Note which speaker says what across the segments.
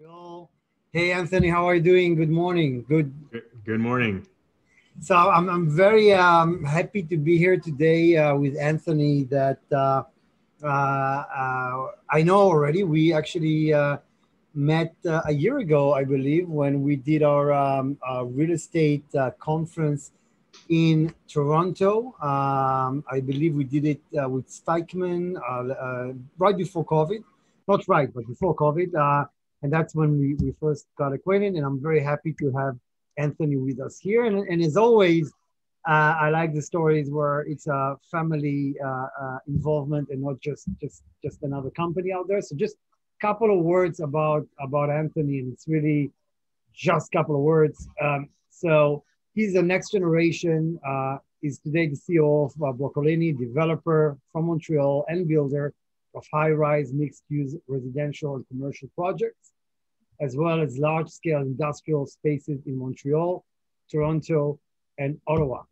Speaker 1: Montreal. Hey Anthony, how are you doing? Good morning.
Speaker 2: Good morning.
Speaker 1: So I'm very happy to be here today with Anthony. I know already. We actually met a year ago, I believe, when we did our real estate conference in Toronto. I believe we did it with Stikeman right before COVID. Not right, but before COVID. And that's when we first got acquainted. And I'm very happy to have Anthony with us here. And as always, I like the stories where it's a family involvement and not just another company out there. So just a couple of words about Anthony, and it's really just a couple of words. So he's the next generation. He's today the CEO of Broccolini, developer from Montreal and builder of high-rise mixed-use residential and commercial projects, as well as large-scale industrial spaces in Montreal, Toronto, and Ottawa.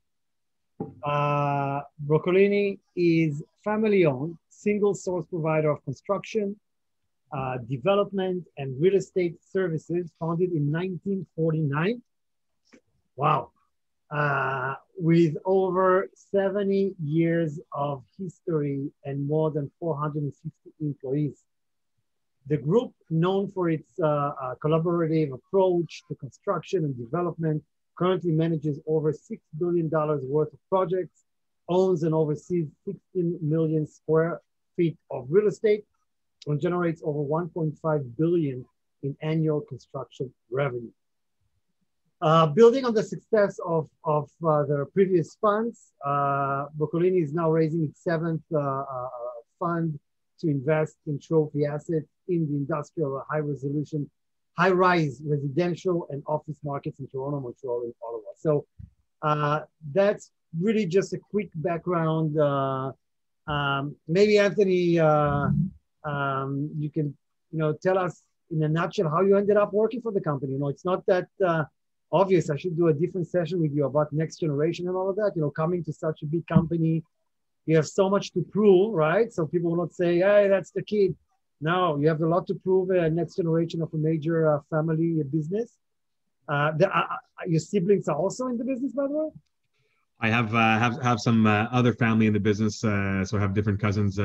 Speaker 1: Broccolini is family-owned, single-source provider of construction, development, and real estate services, founded in 1949. Wow. With over 70 years of history and more than 450 employees. The group, known for its collaborative approach to construction and development, currently manages over $6 billion worth of projects, owns and oversees 16 million square feet of real estate, and generates over 1.5 billion in annual construction revenue. Building on the success of their previous funds, Broccolini is now raising its seventh fund to invest in trophy assets in the industrial high-resolution, high-rise residential and office markets in Toronto, Montreal, and Ottawa. So that's really just a quick background. Maybe Anthony, you can tell us in a nutshell how you ended up working for the company. It's not that obvious. I should do a different session with you about next generation and all of that. Coming to such a big company, you have so much to prove, right? So people will not say, hey, that's the kid. No, you have a lot to prove. Next generation of a major family business. Your siblings are also in the business, by the way?
Speaker 2: I have some other family in the business, so I have different cousins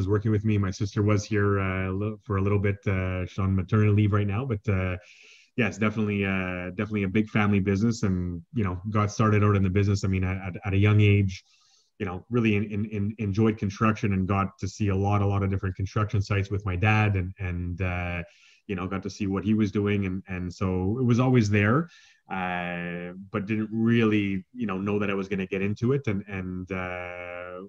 Speaker 2: working with me. My sister was here for a little bit. She's on maternity leave right now, but yes, definitely a big family business, and got started out in the business. I mean, at a young age, really enjoyed construction and got to see a lot of different construction sites with my dad, and got to see what he was doing, and so it was always there, but didn't really know that I was going to get into it, and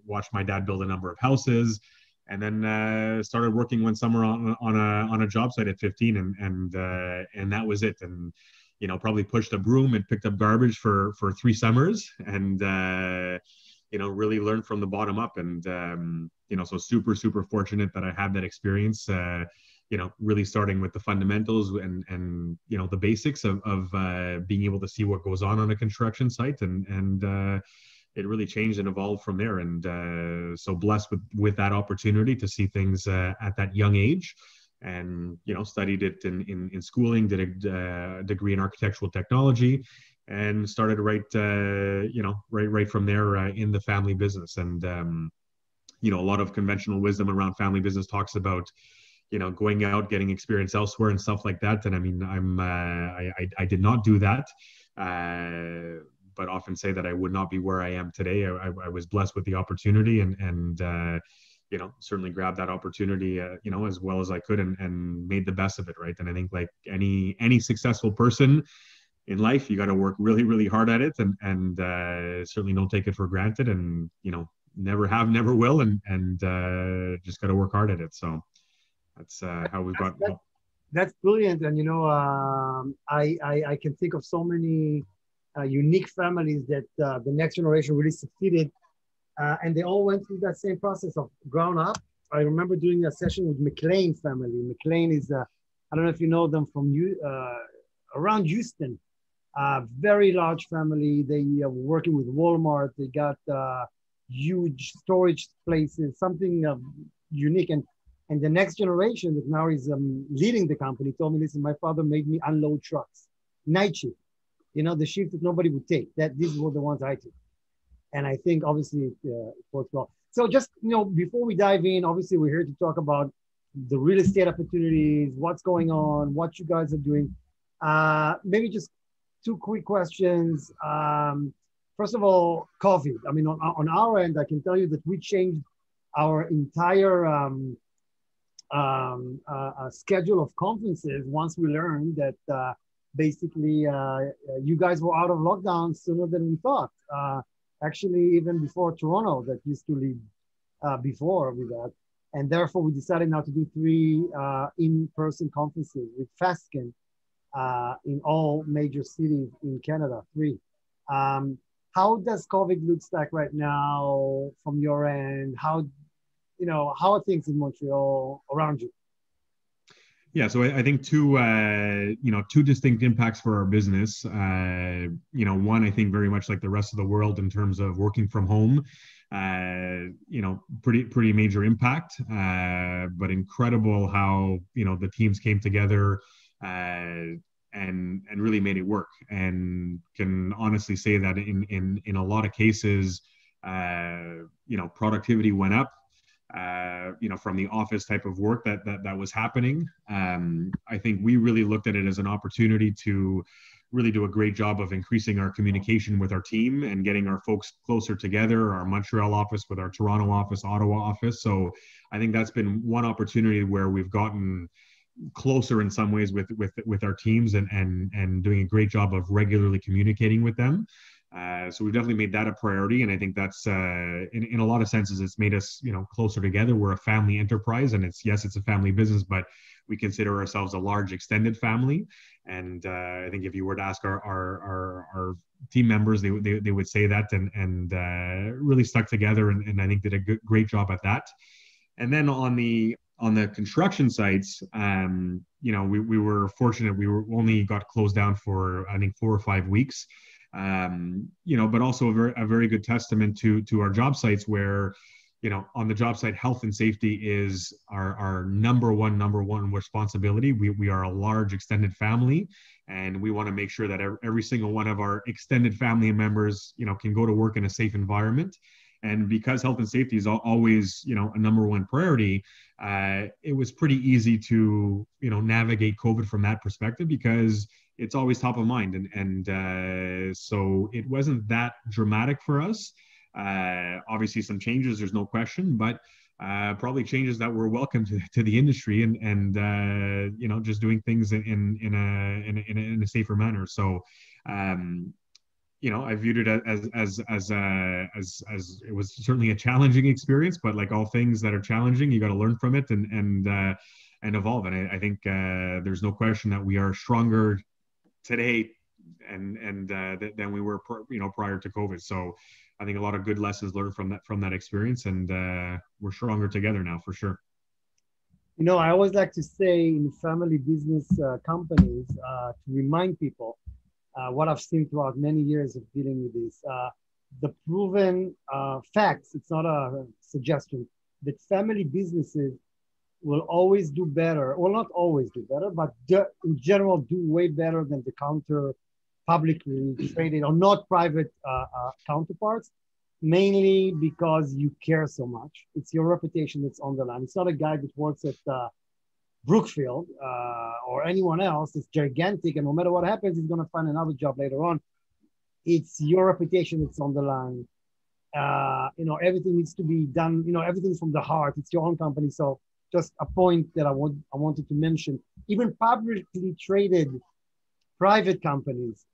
Speaker 2: watched my dad build a number of houses, and then started working one summer on a job site at 15, and that was it. And probably pushed a broom and picked up garbage for 3 summers, and really learned from the bottom up. And so super fortunate that I had that experience. Really starting with the fundamentals and the basics of being able to see what goes on a construction site, and it really changed and evolved from there. And so blessed with that opportunity to see things at that young age, and studied it in schooling, did a degree in architectural technology, and started right from there in the family business. And a lot of conventional wisdom around family business talks about going out, getting experience elsewhere and stuff like that. And I mean, I did not do that, but often say that I would not be where I am today. I was blessed with the opportunity, and certainly grabbed that opportunity, as well as I could, and made the best of it, right? And I think, like any successful person in life, you got to work really, really hard at it, and certainly don't take it for granted, and never have, never will, and just got to work hard at it. So that's how we got.
Speaker 1: That's brilliant. And I can think of so many unique families that the next generation really succeeded, and they all went through that same process of ground up. I remember doing a session with McLean family. McLean is I don't know if you know them from around Houston. Very large family. They were working with Walmart. They got huge storage places, something unique. And And the next generation that now is leading the company told me, listen, my father made me unload trucks, night shift, the shift that nobody would take. These were the ones I took. And I think obviously it works well. So just, before we dive in, obviously we're here to talk about the real estate opportunities, what's going on, what you guys are doing. Maybe just two quick questions. First of all, COVID. I mean, on our end, I can tell you that we changed our entire schedule of conferences once we learned that basically you guys were out of lockdown sooner than we thought. Actually, even before Toronto, that used to lead before with that. And therefore, we decided now to do 3 in-person conferences with FastScan in all major cities in Canada, 3. How does COVID looks like right now from your end? How are things in Montreal around you?
Speaker 2: Yeah, so I think two distinct impacts for our business. One, I think very much like the rest of the world in terms of working from home. Pretty major impact, but incredible how the teams came together and really made it work. And can honestly say that in a lot of cases, productivity went up. From the office type of work that was happening. I think we really looked at it as an opportunity to really do a great job of increasing our communication with our team and getting our folks closer together, our Montreal office with our Toronto office, Ottawa office. So I think that's been one opportunity where we've gotten closer in some ways with our teams and doing a great job of regularly communicating with them. So we've definitely made that a priority, and I think that's in a lot of senses it's made us closer together. We're a family enterprise, and it's a family business, but we consider ourselves a large extended family. And I think if you were to ask our team members, they would say that, and really stuck together, and I think did a great job at that. And then on the construction sites, we were fortunate. We only got closed down for I think 4 or 5 weeks. But also a very good testament to our job sites where, on the job site, health and safety is our number one responsibility. We are a large extended family, and we want to make sure that every single one of our extended family members, can go to work in a safe environment. And because health and safety is always, a number one priority, it was pretty easy to, navigate COVID from that perspective because it's always top of mind. And so it wasn't that dramatic for us. Obviously some changes, there's no question, but probably changes that were welcome to the industry and just doing things in a safer manner. So, I viewed it as it was certainly a challenging experience, but like all things that are challenging, you got to learn from it and evolve. And I think there's no question that we are stronger today than we were prior to COVID. So I think a lot of good lessons learned from that experience, and we're stronger together now for sure.
Speaker 1: I always like to say in family business companies to remind people what I've seen throughout many years of dealing with this, the proven facts, it's not a suggestion, that family businesses will always do better, well, not always do better, but in general do way better than the counter publicly traded or not private counterparts, mainly because you care so much. It's your reputation that's on the line. It's not a guy that works at Brookfield or anyone else. It's gigantic, and no matter what happens, he's going to find another job later on. It's your reputation that's on the line. Everything needs to be done. Everything's from the heart. It's your own company. So just a point that I wanted to mention. Even publicly traded private companies,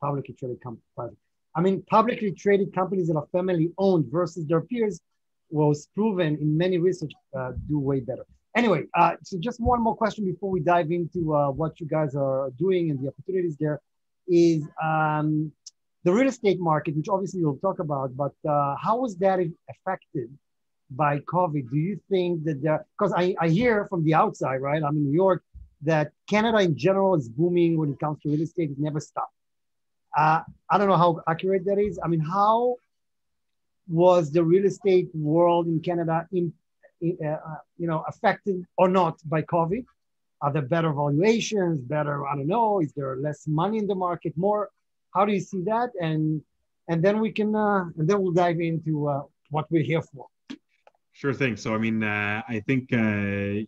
Speaker 1: publicly traded private. I mean, publicly traded companies that are family owned versus their peers was proven in many research do way better. Anyway, so just one more question before we dive into what you guys are doing and the opportunities there is the real estate market, which obviously you'll talk about, but how was that affected by COVID? Do you think that because I hear from the outside, right? I'm in New York, that Canada in general is booming when it comes to real estate. It never stopped. I don't know how accurate that is. I mean, how was the real estate world in Canada affected or not by COVID? Are there better valuations, better, I don't know, is there less money in the market, more? How do you see that? And then we'll dive into what we're here for.
Speaker 2: Sure thing. So, I mean, I think the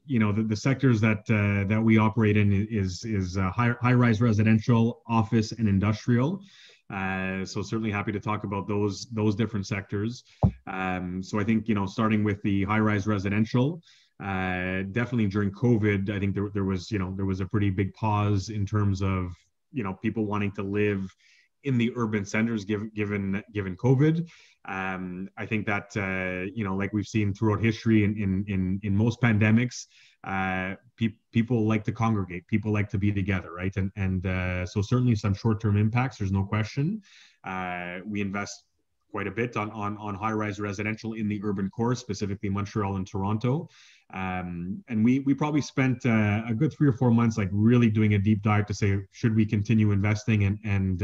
Speaker 2: sectors that we operate in is high-rise residential, office, and industrial. So certainly happy to talk about those different sectors. So I think starting with the high-rise residential, definitely during COVID, I think there was a pretty big pause in terms of people wanting to live in the urban centers given COVID. I think that like we've seen throughout history in most pandemics, people like to congregate, people like to be together, right? And so certainly some short-term impacts, there's no question. We invest quite a bit on high-rise residential in the urban core, specifically Montreal and Toronto. And we probably spent a good 3 or 4 months like really doing a deep dive to say, should we continue investing? And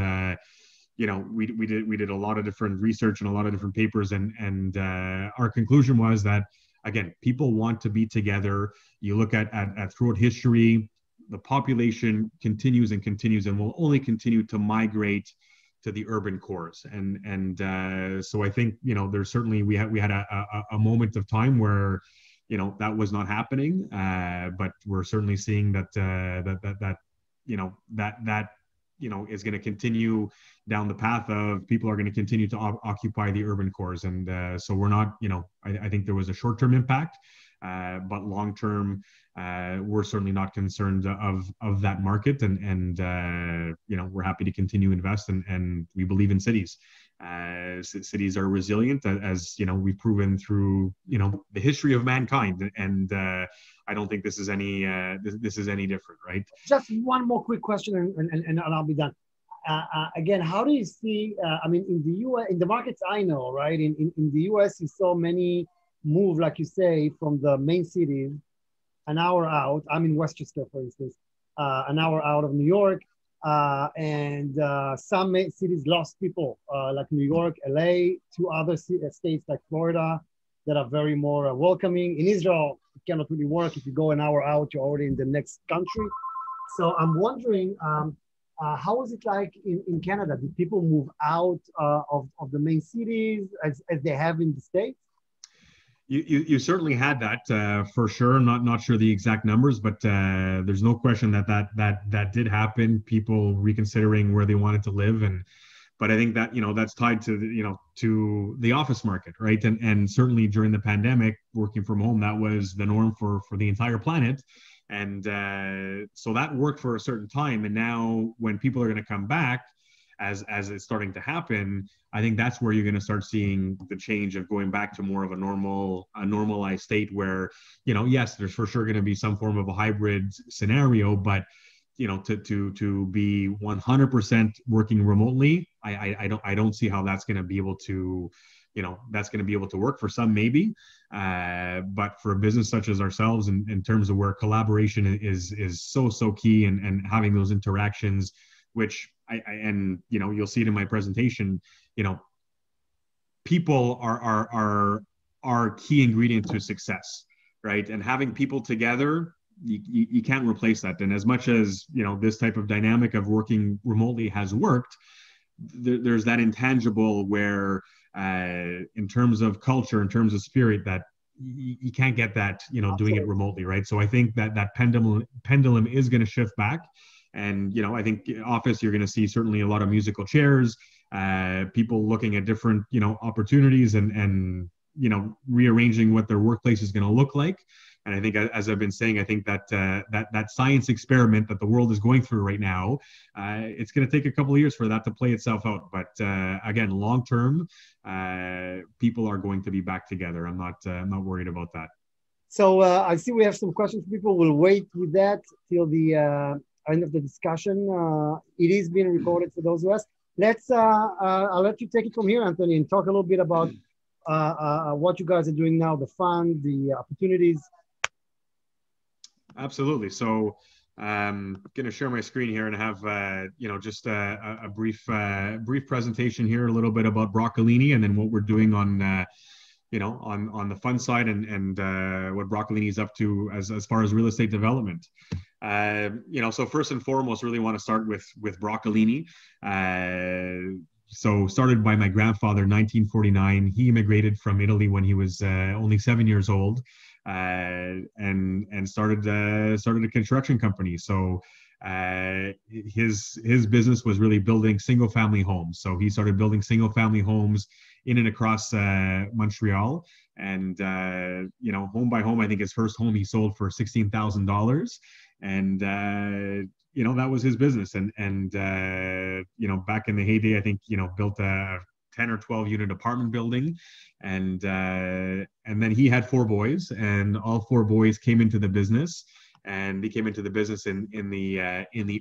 Speaker 2: we did a lot of different research and a lot of different papers, and our conclusion was that, again, people want to be together. You look at throughout history, the population continues and will only continue to migrate to the urban cores. And so I think, there's certainly, we had a moment of time where, that was not happening. But we're certainly seeing that is going to continue down the path of people are going to continue to occupy the urban cores. And so we're not, I think there was a short-term impact, but long-term, we're certainly not concerned of that market. And we're happy to continue invest, and we believe in cities. Cities are resilient, as we've proven through the history of mankind, and I don't think this is any different, right?
Speaker 1: Just one more quick question, and I'll be done. Again, how do you see? I mean, in the U.S., in the markets I know, right? In the U.S., you saw many move, like you say, from the main cities an hour out. I'm in Westchester, for instance, an hour out of New York. And some cities lost people, like New York, LA, to other states like Florida that are very more welcoming. In Israel, it cannot really work. If you go an hour out, you're already in the next country. So I'm wondering, how is it like in Canada? Did people move out of the main cities as they have in the States?
Speaker 2: You certainly had that for sure. Not sure the exact numbers, but there's no question that did happen. People reconsidering where they wanted to live, but I think that that's tied to to the office market, right? And certainly during the pandemic, working from home, that was the norm for the entire planet, and so that worked for a certain time. And now when people are going to come back, as it's starting to happen, I think that's where you're going to start seeing the change of going back to more of a normalized state where, yes, there's for sure going to be some form of a hybrid scenario, but to be 100% working remotely, I don't see how that's going to be able to, that's going to be able to work. For some, maybe, but for a business such as ourselves, in terms of where collaboration is so key, and having those interactions, which you'll see it in my presentation, people are key ingredient to success, right? And having people together, you can't replace that. And as much as this type of dynamic of working remotely has worked, there's that intangible where in terms of culture, in terms of spirit, that you can't get that doing it remotely, right? So I think that pendulum is going to shift back. And, I think office, you're going to see certainly a lot of musical chairs, people looking at different, opportunities and rearranging what their workplace is going to look like. And I think, as I've been saying, I think that science experiment that the world is going through right now, it's going to take a couple of years for that to play itself out. But again, long term, people are going to be back together. I'm not worried about that.
Speaker 1: So I see we have some questions. People will wait with that till the end of the discussion. It is being recorded for those who ask. I'll let you take it from here, Anthony, and talk a little bit about what you guys are doing now, the fund, the opportunities.
Speaker 2: Absolutely. So I'm going to share my screen here and have just a brief presentation here, a little bit about Broccolini, and then what we're doing on on the fun side and what Broccolini is up to as far as real estate development. So first and foremost, really want to start with Broccolini. So started by my grandfather, 1949. He immigrated from Italy when he was only 7 years old, and started a construction company. So his business was really building single family homes. So he started building single family homes in and across Montreal. And home by home, I think his first home he sold for $16,000. And that was his business. And back in the heyday, I think built a 10 or 12 unit apartment building, and then he had 4 boys, and all 4 boys came into the business. And they came into the business in the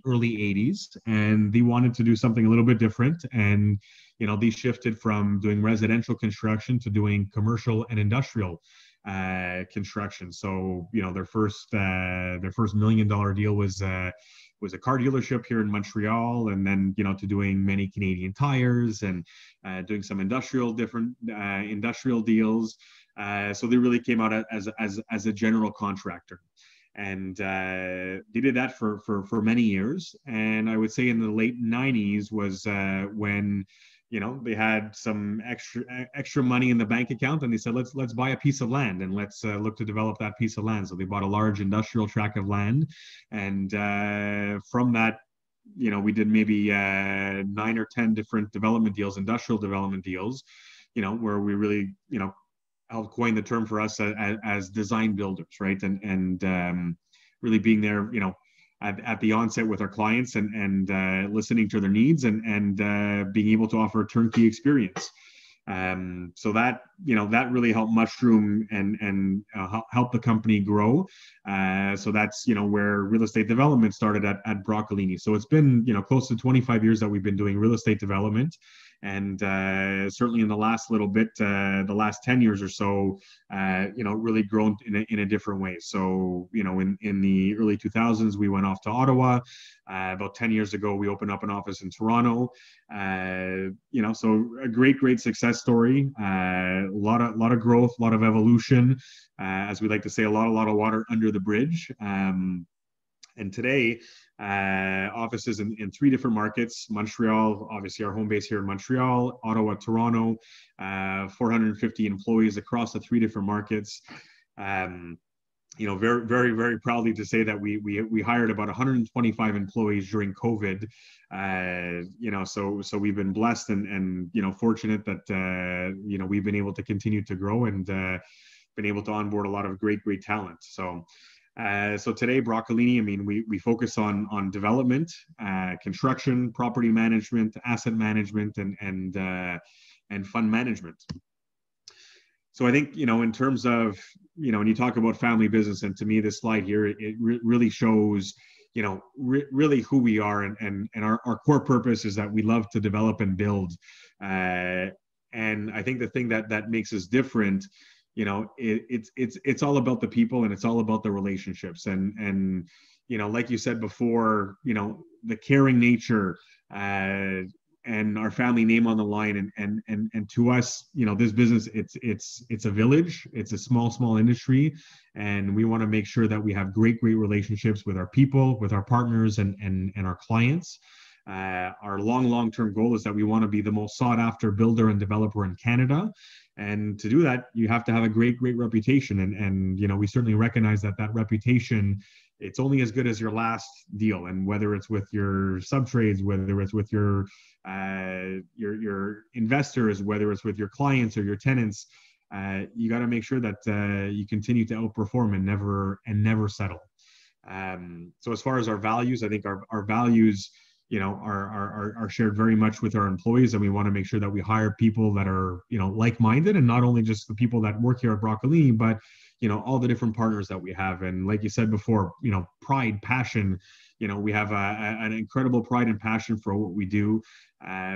Speaker 2: early 80s, and they wanted to do something a little bit different. And they shifted from doing residential construction to doing commercial and industrial construction. So their first $1 million deal was a car dealership here in Montreal, and then to doing many Canadian Tires and doing some different industrial deals. So they really came out as a general contractor. And they did that for many years. And I would say in the late 90s was when they had some extra money in the bank account, and they said, let's buy a piece of land, and let's look to develop that piece of land. So they bought a large industrial tract of land, and from that, we did maybe 9 or 10 different industrial development deals, where we really helped coin the term for us as design builders, right? And really being there, at the onset with our clients and listening to their needs and being able to offer a turnkey experience. So that really helped mushroom and help the company grow. So that's where real estate development started at Broccolini. So it's been close to 25 years that we've been doing real estate development. And certainly in the last little bit, the last 10 years or so, really grown in a different way. So, in the early 2000s, we went off to Ottawa. About 10 years ago, we opened up an office in Toronto. So a great success story. A lot of growth, a lot of evolution. As we like to say, a lot of water under the bridge. And today, offices in 3 different markets: Montreal, obviously our home base here in Montreal, Ottawa, Toronto, 450 employees across the 3 different markets. Very, very, very proudly to say that we hired about 125 employees during COVID. So we've been blessed and fortunate that we've been able to continue to grow and been able to onboard a lot of great talent. So today, Broccolini, we focus on development, construction, property management, asset management, and fund management. So I think, in terms of, when you talk about family business, and to me, this slide here, it really shows, really who we are, and our core purpose is that we love to develop and build. And I think the thing that makes us different, it's all about the people, and it's all about the relationships, and like you said before, the caring nature, and our family name on the line, and to us, this business, it's a village, it's a small industry, and we want to make sure that we have great relationships with our people, with our partners, and our clients. Our long-term goal is that we want to be the most sought-after builder and developer in Canada. And to do that, you have to have a great reputation. And we certainly recognize that reputation, it's only as good as your last deal. And whether it's with your subtrades, whether it's with your investors, whether it's with your clients or your tenants, you got to make sure that you continue to outperform and never settle. So as far as our values, I think our values, are shared very much with our employees, and we want to make sure that we hire people that are, like-minded, and not only just the people that work here at Broccolini, but, all the different partners that we have. And like you said before, pride, passion, we have an incredible pride and passion for what we do,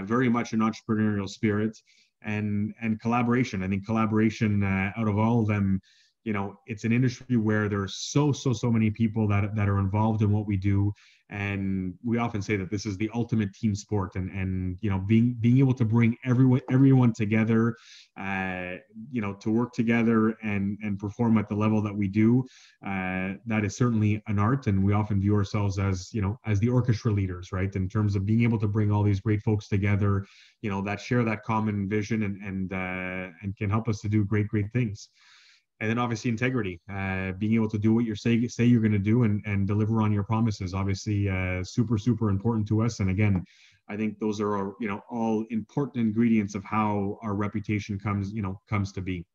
Speaker 2: very much an entrepreneurial spirit, and collaboration. I think collaboration, out of all of them, it's an industry where there's so many people that are involved in what we do. And we often say that this is the ultimate team sport, and you know, being able to bring everyone together, you know, to work together and perform at the level that we do, that is certainly an art. And we often view ourselves as, you know, as the orchestra leaders, right, in terms of being able to bring all these great folks together, you know, that share that common vision and can help us to do great things. And then obviously integrity, being able to do what you say you're going to do and deliver on your promises. Obviously, super important to us. And again, I think those are, you know, all important ingredients of how our reputation comes to be.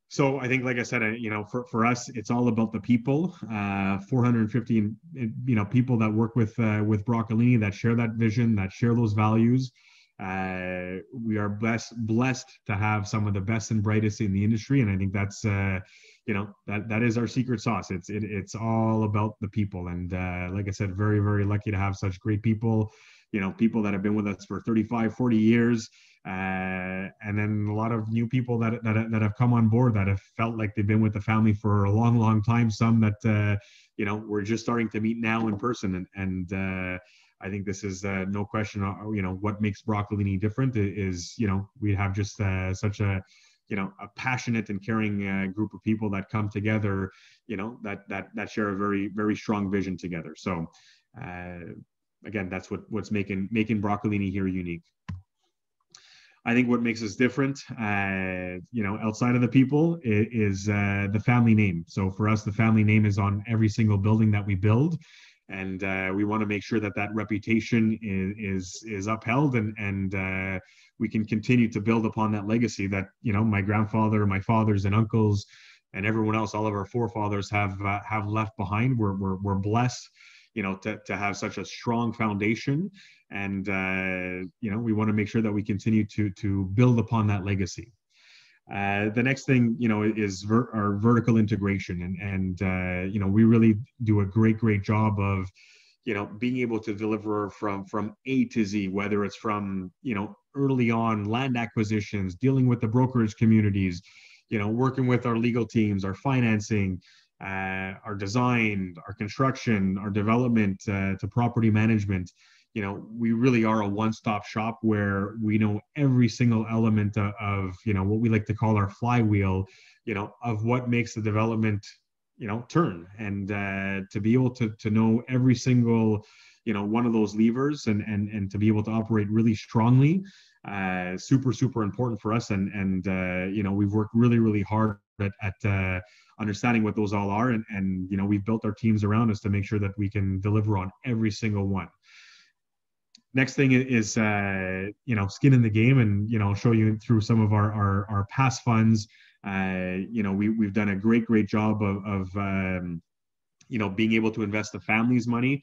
Speaker 2: So I think, like I said, you know, for us, it's all about the people. 450, you know, people that work with Broccolini, that share that vision, that share those values. We are blessed to have some of the best and brightest in the industry, and I think that's you know, that is our secret sauce. It's all about the people, and like I said, very lucky to have such great people. You know, people that have been with us for 35, 40 years, and then a lot of new people that have come on board that have felt like they've been with the family for a long time. Some that you know, we're just starting to meet now in person, and I think this is no question, you know, what makes Broccolini different is, you know, we have just such a, you know, a passionate and caring group of people that come together, you know, that share a very strong vision together. So again, that's what's making Broccolini here unique. I think what makes us different, you know, outside of the people is the family name. So for us, the family name is on every single building that we build. And we want to make sure that reputation is upheld, and we can continue to build upon that legacy that, you know, my grandfather, my fathers and uncles, and everyone else, all of our forefathers have left behind. We're blessed, you know, to have such a strong foundation, and you know, we want to make sure that we continue to build upon that legacy. The next thing, you know, is our vertical integration, and you know, we really do a great job of, you know, being able to deliver from A to Z, whether it's from, you know, early on land acquisitions, dealing with the brokerage communities, you know, working with our legal teams, our financing, our design, our construction, our development, to property management. You know, we really are a one-stop shop where we know every single element of, you know, what we like to call our flywheel, you know, of what makes the development, you know, turn, and to be able to know every single, you know, one of those levers, and to be able to operate really strongly, super important for us. And you know, we've worked really hard at understanding what those all are, and you know, we've built our teams around us to make sure that we can deliver on every single one. Next thing is, you know, skin in the game, and, you know, I'll show you through some of our past funds. You know, we've done a great job of you know, being able to invest the family's money.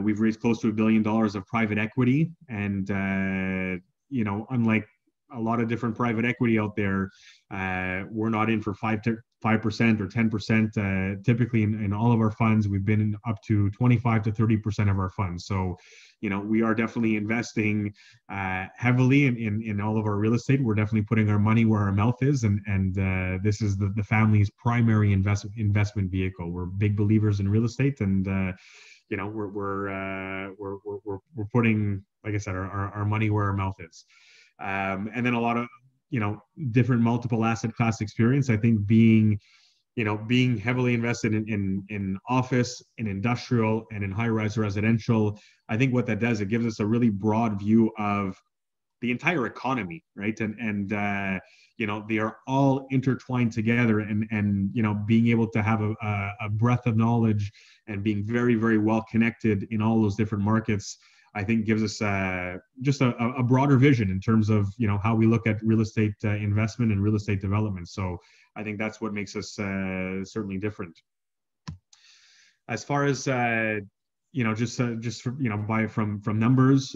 Speaker 2: We've raised close to $1 billion of private equity, and you know, unlike a lot of different private equity out there, we're not in for 5% or 10%. Typically in all of our funds, we've been up to 25 to 30% of our funds. So, you know, we are definitely investing heavily in all of our real estate. We're definitely putting our money where our mouth is, and this is the family's primary investment vehicle. We're big believers in real estate, and you know, we're putting, like I said, our money where our mouth is. And then a lot of, you know, different multiple asset class experience. I think being heavily invested in office, in industrial, and in high-rise residential, I think what that does, it gives us a really broad view of the entire economy, right? And you know, they are all intertwined together, and you know, being able to have a breadth of knowledge and being very well connected in all those different markets, I think gives us just a broader vision in terms of, you know, how we look at real estate investment and real estate development. So I think that's what makes us certainly different. As far as you know, just for, you know, from numbers,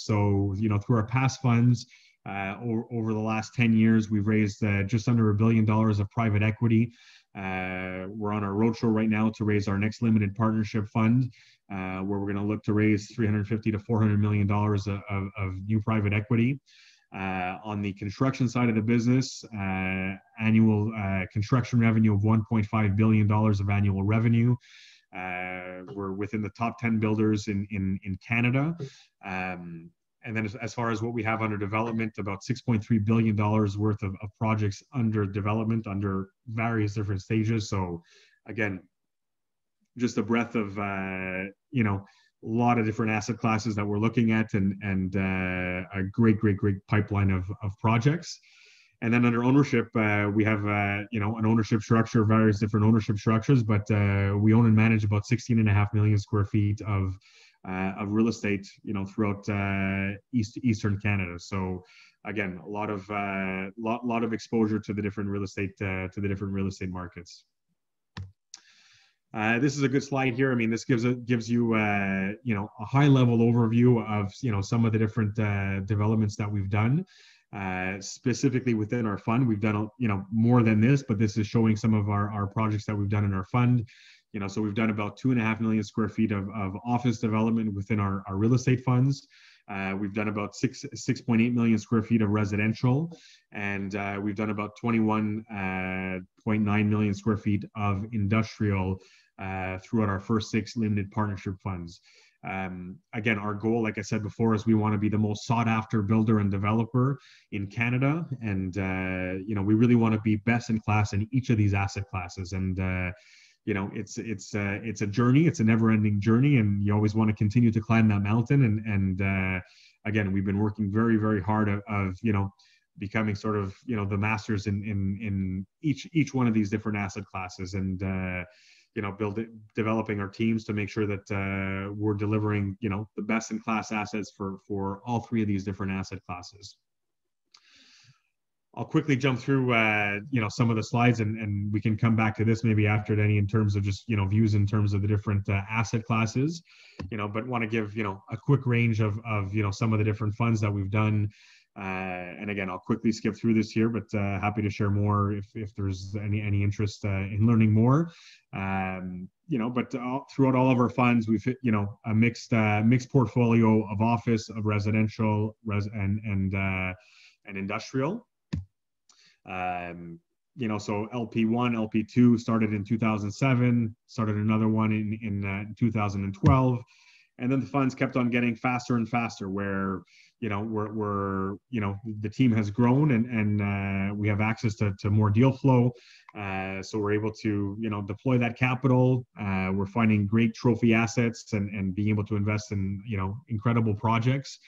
Speaker 2: so, you know, through our past funds, over the last 10 years, we've raised just under $1 billion of private equity. We're on our roadshow right now to raise our next limited partnership fund, where we're going to look to raise $350 to $400 million of new private equity. On the construction side of the business, annual construction revenue of $1.5 billion of annual revenue. We're within the top 10 builders in Canada. And then as far as what we have under development, about $6.3 billion worth of projects under development under various different stages. So again, just a breadth of, you know, a lot of different asset classes that we're looking at, and a great pipeline of projects. And then under ownership, we have, you know, an ownership structure, various different ownership structures, but we own and manage about 16.5 million square feet of real estate, you know, throughout Eastern Canada. So again, a lot of exposure to the different real estate markets. This is a good slide here. I mean, this gives you you know, a high level overview of, you know, some of the different developments that we've done. Specifically within our fund, we've done, you know, more than this, but this is showing some of our projects that we've done in our fund. You know, so we've done about 2.5 million square feet of office development within our real estate funds. We've done about 6.8 million square feet of residential, and we've done about 21.9 million square feet of industrial throughout our first 6 limited partnership funds. Again, our goal, like I said before, is we want to be the most sought after builder and developer in Canada. And, you know, we really want to be best in class in each of these asset classes. And, you know, it's a journey, it's a never ending journey, and you always want to continue to climb that mountain. And again, we've been working very hard of, you know, becoming sort of, you know, the masters in each one of these different asset classes, and, you know, developing our teams to make sure that we're delivering, you know, the best in class assets for all 3 of these different asset classes. I'll quickly jump through, you know, some of the slides, and we can come back to this maybe after, Denny, in terms of just, you know, views in terms of the different asset classes, you know, but want to give, you know, a quick range of, you know, some of the different funds that we've done. And again, I'll quickly skip through this here, but happy to share more if there's any interest in learning more. You know, but throughout all of our funds, we've hit, you know, a mixed portfolio of office, of residential, and industrial. You know, so LP1, LP2 started in 2007, started another one in 2012, and then the funds kept on getting faster and faster, where, you know, we're you know, the team has grown, and we have access to more deal flow, so we're able to, you know, deploy that capital. We're finding great trophy assets and being able to invest in, you know, incredible projects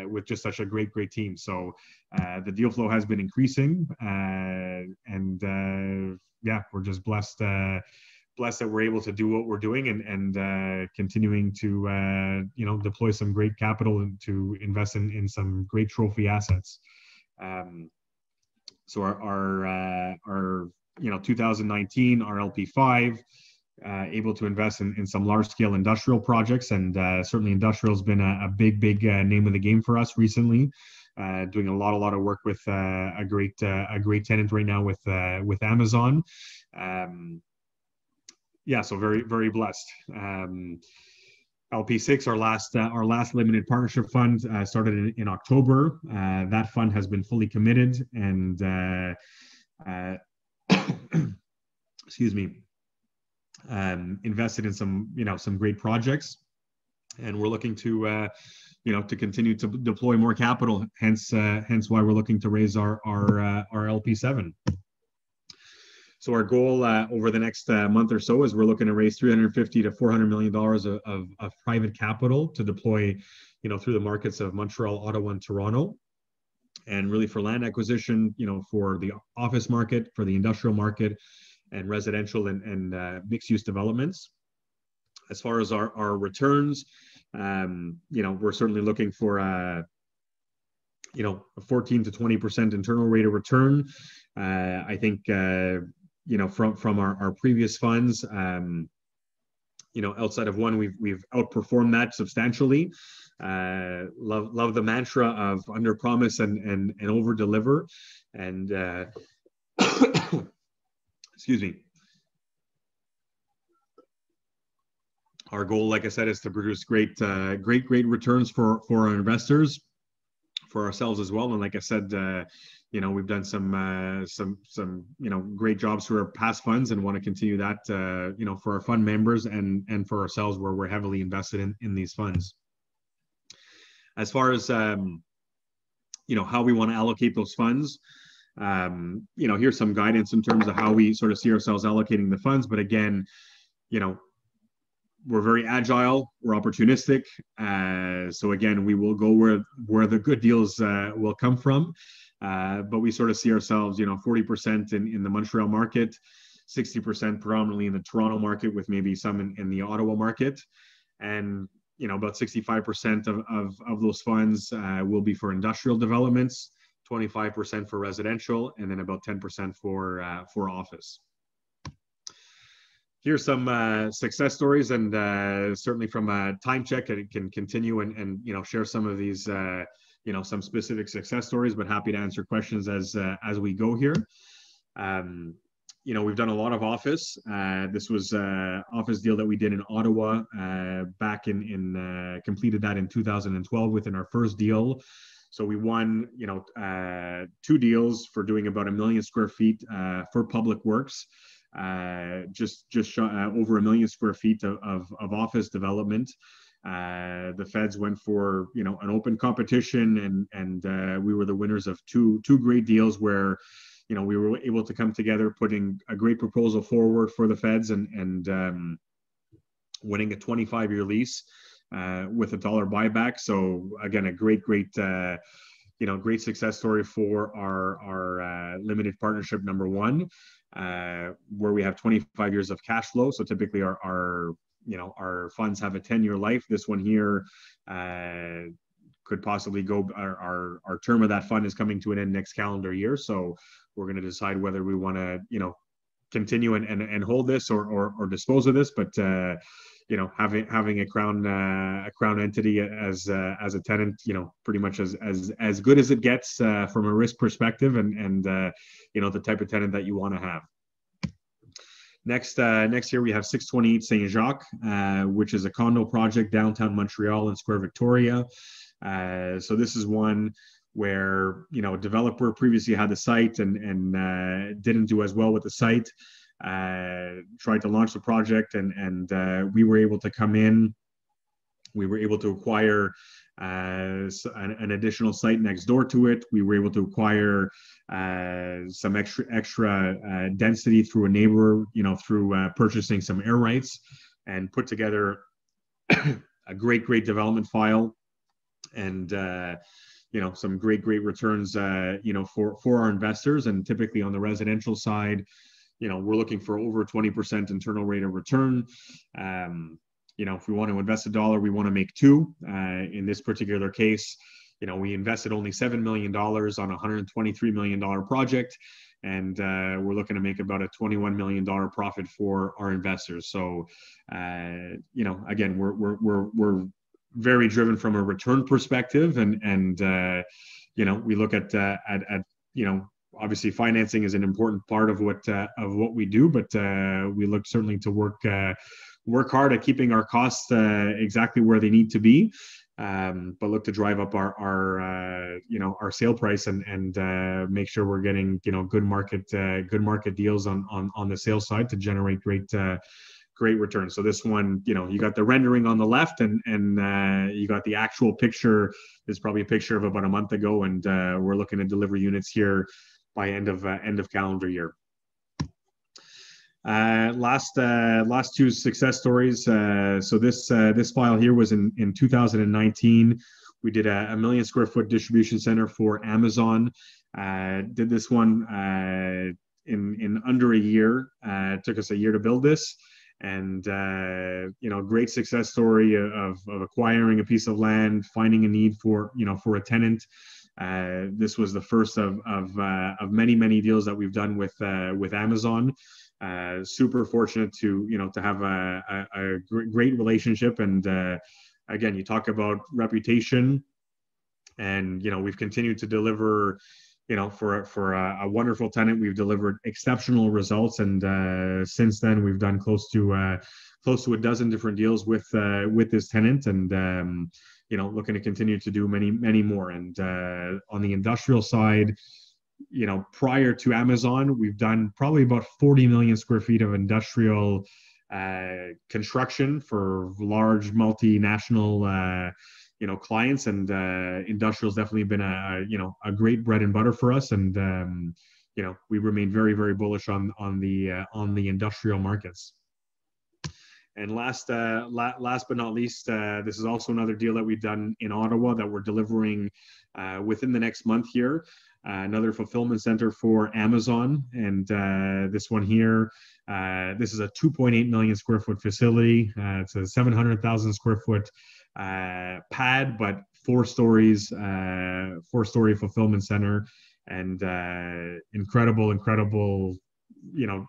Speaker 2: with just such a great team. So the deal flow has been increasing, and yeah, we're just blessed that we're able to do what we're doing, and continuing to, you know, deploy some great capital to invest in some great trophy assets. So our you know, 2019, our LP5, able to invest in some large scale industrial projects, and certainly industrial has been a big name of the game for us recently. Doing a lot of work with a great tenant right now with Amazon. Yeah, so very blessed. LP6, our last limited partnership fund, started in October. That fund has been fully committed, and excuse me, invested in some, you know, some great projects, and we're looking to, you know, to continue to deploy more capital. Hence why we're looking to raise our LP7. So our goal over the next month or so is we're looking to raise $350 to $400 million of private capital to deploy, you know, through the markets of Montreal, Ottawa, and Toronto, and really for land acquisition, you know, for the office market, for the industrial market, and residential and mixed use developments. As far as our returns, you know, we're certainly looking for you know, a 14 to 20% internal rate of return. I think you know, from our previous funds, you know, outside of one, we've outperformed that substantially. Love the mantra of under promise and over deliver, and excuse me. Our goal, like I said, is to produce great returns for our investors, ourselves as well. And like I said, we've done some great jobs through our past funds, and want to continue that, for our fund members and for ourselves, where we're heavily invested in these funds. As far as how we want to allocate those funds, here's some guidance in terms of how we sort of see ourselves allocating the funds. But again, we're very agile, we're opportunistic. So again, we will go where the good deals will come from. But we sort of see ourselves, 40% in the Montreal market, 60% predominantly in the Toronto market, with maybe some in the Ottawa market. And, about 65% of those funds will be for industrial developments, 25% for residential, and then about 10% for office. Here's some success stories, and certainly from a time check, I can continue and share some of these some specific success stories, but happy to answer questions as we go here. We've done a lot of office. This was an office deal that we did in Ottawa back completed that in 2012 within our first deal. So we won, 2 deals for doing about 1 million square feet for public works. Just over 1 million square feet of office development. The feds went for an open competition, and we were the winners of two great deals where we were able to come together, putting a great proposal forward for the feds, and winning a 25-year lease with a $1 buyback. So again, a great success story for our limited partnership number 1. Where we have 25 years of cash flow. So typically our funds have a 10-year life. This one here could possibly go, our term of that fund is coming to an end next calendar year. So we're going to decide whether we want to, continue and hold this or dispose of this. But, having a crown entity as a tenant, pretty much as good as it gets from a risk perspective, and the type of tenant that you want to have. Next year we have 628 Saint Jacques, which is a condo project downtown Montreal in Square Victoria. So this is one where a developer previously had the site and didn't do as well with the site. Tried to launch the project, and we were able to come in. We were able to acquire an additional site next door to it. We were able to acquire some extra density through a neighbor, through purchasing some air rights, and put together a great development file, and some great returns, for our investors. And typically on the residential side, we're looking for over 20% internal rate of return. If we want to invest $1, we want to make 2. In this particular case, we invested only $7 million on a $123 million project, and we're looking to make about a $21 million profit for our investors. So, again, we're very driven from a return perspective, and we look at obviously financing is an important part of what we do, but we look certainly to work hard at keeping our costs exactly where they need to be, but look to drive up our sale price and make sure we're getting good market deals on the sales side to generate great returns. So this one, you got the rendering on the left, and you got the actual picture. Is probably a picture of about a month ago, and we're looking to deliver units here by end of calendar year. Last 2 success stories. So this file here was in 2019. We did a 1 million square foot distribution center for Amazon. Did this one in under a year. It took us a year to build this, and great success story of acquiring a piece of land, finding a need for a tenant. This was the first of many deals that we've done with Amazon. Super fortunate to have a great relationship, and again, you talk about reputation, and we've continued to deliver. For a wonderful tenant, we've delivered exceptional results, and since then we've done close to a dozen different deals with this tenant, and looking to continue to do many more. And on the industrial side, prior to Amazon, we've done probably about 40 million square feet of industrial construction for large multinational clients, and industrial's definitely been a great bread and butter for us. And we remain very, very bullish on the industrial markets. And last but not least, this is also another deal that we've done in Ottawa that we're delivering within the next month here. Another fulfillment center for Amazon. And this one here, this is a 2.8 million square foot facility. It's a 700,000 square foot pad, but 4 stories, 4-story fulfillment center. And incredible,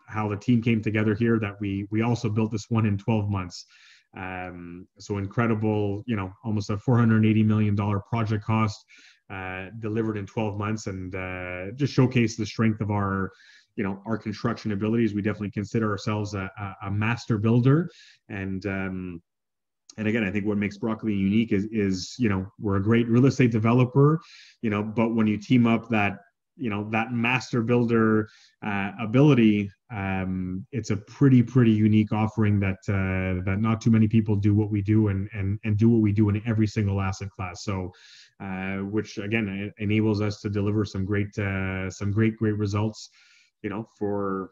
Speaker 2: how the team came together here, that we also built this one in 12 months. So incredible, almost a $480 million project cost, delivered in 12 months, and just showcase the strength of our construction abilities. We definitely consider ourselves a master builder. And again, I think what makes Broccolini unique is we're a great real estate developer, but when you team up that master builder ability, it's a pretty unique offering that not too many people do what we do, and do what we do in every single asset class. So which again enables us to deliver some great results, for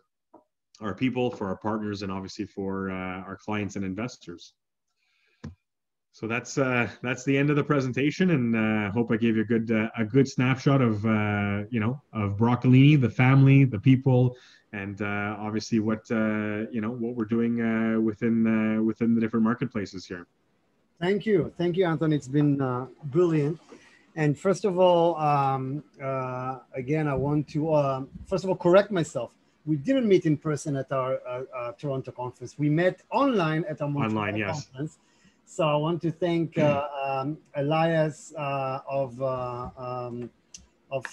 Speaker 2: our people, for our partners, and obviously for our clients and investors. So that's the end of the presentation, and hope I gave you a good snapshot of of Broccolini, the family, the people, and obviously what we're doing within the different marketplaces here.
Speaker 1: Thank you, Anthony. It's been brilliant. And first of all, again, I want to first of all correct myself. We didn't meet in person at our Toronto conference. We met online at our Montreal conference. So I want to thank Elias of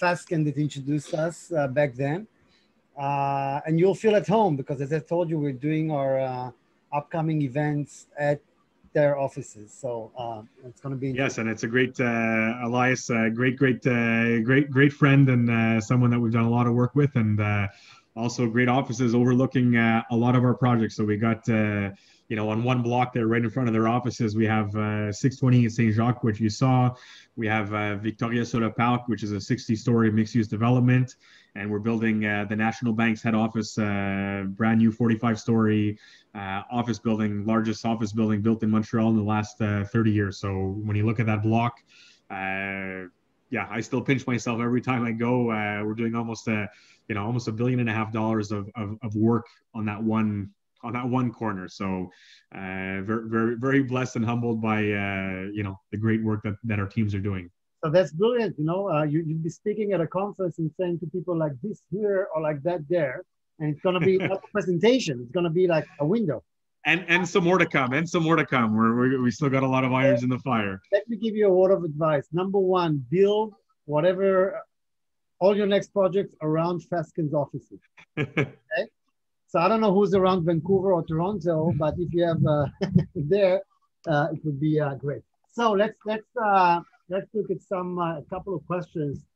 Speaker 1: Fasken that introduced us back then. And you'll feel at home because, as I told you, we're doing our upcoming events at their offices. So it's going to be
Speaker 2: yes, and it's a great Elias, great friend, and someone that we've done a lot of work with, and also great offices overlooking a lot of our projects. So we got on one block there, right in front of their offices, we have 620 Saint Jacques, which you saw. We have Victoria sur le Parc, which is a 60-story mixed-use development, and we're building the National Bank's head office, brand new 45-story office building, largest office building built in Montreal in the last 30 years. So when you look at that block, I still pinch myself every time I go. We're doing almost $1.5 billion of work on that one corner. So very, very blessed and humbled by the great work that our teams are doing.
Speaker 1: So that's brilliant. You'd be speaking at a conference and saying to people like this here or like that there, and it's going to be not a presentation. It's going to be like a window.
Speaker 2: And some more to come. We still got a lot of irons in the fire.
Speaker 1: Let me give you a word of advice. Number one, build all your next projects around Fasken's offices. Okay? So I don't know who's around Vancouver or Toronto, but if you have there, it would be great. So let's look at a couple of questions